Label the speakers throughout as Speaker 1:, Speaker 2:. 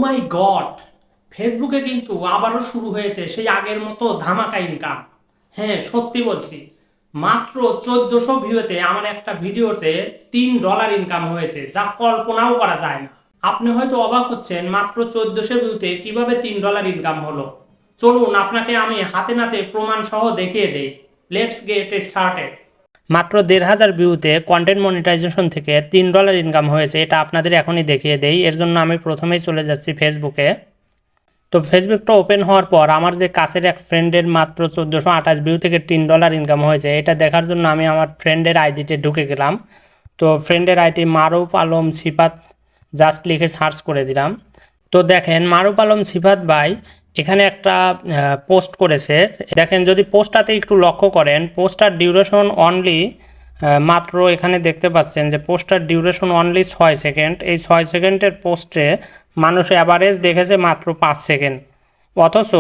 Speaker 1: মাই god, ফেসবুকে কিন্তু আবারও শুরু হয়েছে সেই আগের মতো ধামাকা ইনকাম। হ্যাঁ, সত্যি বলছি, মাত্র 1400 ভিউতে আমার একটা ভিডিওতে $3 ইনকাম হয়েছে, যা কল্পনাও করা যায় না। আপনি হয়তো অবাক হচ্ছেন, মাত্র 1400 ভিউতে কিভাবে $3 ইনকাম হলো। চলুন আপনাকে আমি হাতে নাতে প্রমাণ সহ দেখিয়ে দেই। Let's get started. মাত্র 1500 ভিউতে কন্টেন্ট মনিটাইজেশন থেকে $3 ইনকাম হয়েছে, এটা আপনাদের এখনই দেখিয়ে দেই। এর জন্য আমি প্রথমেই চলে যাচ্ছি ফেসবুকে। তো ফেসবুকটা ওপেন হওয়ার পর আমার যে কাছের এক ফ্রেন্ডের মাত্র 1428 ভিউ থেকে $3 ইনকাম হয়েছে, এটা দেখার জন্য আমি আমার ফ্রেন্ডের আইডিতে ঢুকে গেলাম। তো ফ্রেন্ডের আইডি মারুফ আলম সিফাত, জাস্ট লিখে সার্চ করে দিলাম। তো দেখেন মারুফ আলম সিফাত ভাই এখানে একটা পোস্ট করেছে। দেখেন যদি পোস্টটাতে একটু লক্ষ্য করেন, পোস্টার ডিউরেশন অনলি মাত্র এখানে দেখতে পাচ্ছেন যে পোস্টার ডিউরেশন অনলি 6 সেকেন্ড। এই 6 সেকেন্ডের পোস্টে মানুষ অ্যাভারেজ দেখেছে মাত্র 5 সেকেন্ড, অথচ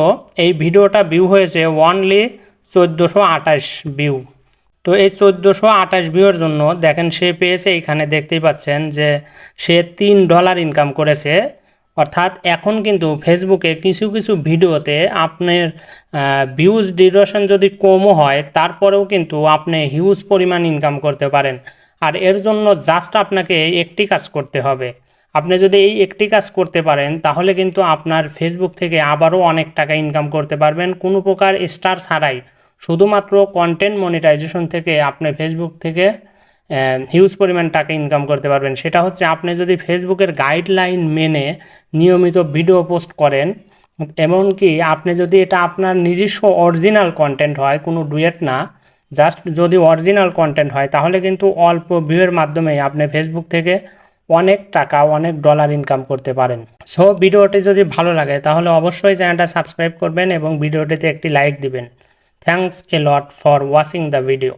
Speaker 1: এই ভিডিওটা ভিউ হয়েছে অনলি 1428 ভিউ। তো এই 1428 ভিউর জন্য দেখেন সে পেয়েছে, এখানে দেখতেই পাচ্ছেন যে সে $3 ইনকাম করেছে। অর্থাৎ এখন কিন্তু ফেসবুকে কিছু কিছু ভিডিওতে আপনার ভিউজ ডিউরেশন যদি কমও হয়, তারপরেও কিন্তু আপনি হিউজ পরিমাণ ইনকাম করতে পারেন। আর এর জন্য জাস্ট আপনাকে একটি কাজ করতে হবে। আপনি যদি এই একটি কাজ করতে পারেন, তাহলে কিন্তু আপনার ফেসবুক থেকে আবারও অনেক টাকা ইনকাম করতে পারবেন কোনো প্রকার স্টার ছাড়াই। শুধুমাত্র কন্টেন্ট মনিটাইজেশন থেকে আপনি ফেসবুক থেকে হিউজ পরিমাণ টাকা ইনকাম করতে পারবেন। সেটা হচ্ছে আপনি যদি ফেসবুকের গাইডলাইন মেনে নিয়মিত ভিডিও পোস্ট করেন, এমনকি আপনি যদি এটা আপনার নিজস্ব অরিজিনাল কন্টেন্ট হয়, কোনো ডুয়েট না, জাস্ট যদি অরিজিনাল কন্টেন্ট হয়, তাহলে কিন্তু অল্প ভিউয়ের মাধ্যমে আপনি ফেসবুক থেকে অনেক টাকা, অনেক ডলার ইনকাম করতে পারেন। সো ভিডিওটি যদি ভালো লাগে তাহলে অবশ্যই চ্যানেলটা সাবস্ক্রাইব করবেন এবং ভিডিওটিতে একটি লাইক দিবেন। Thanks a lot for watching the video.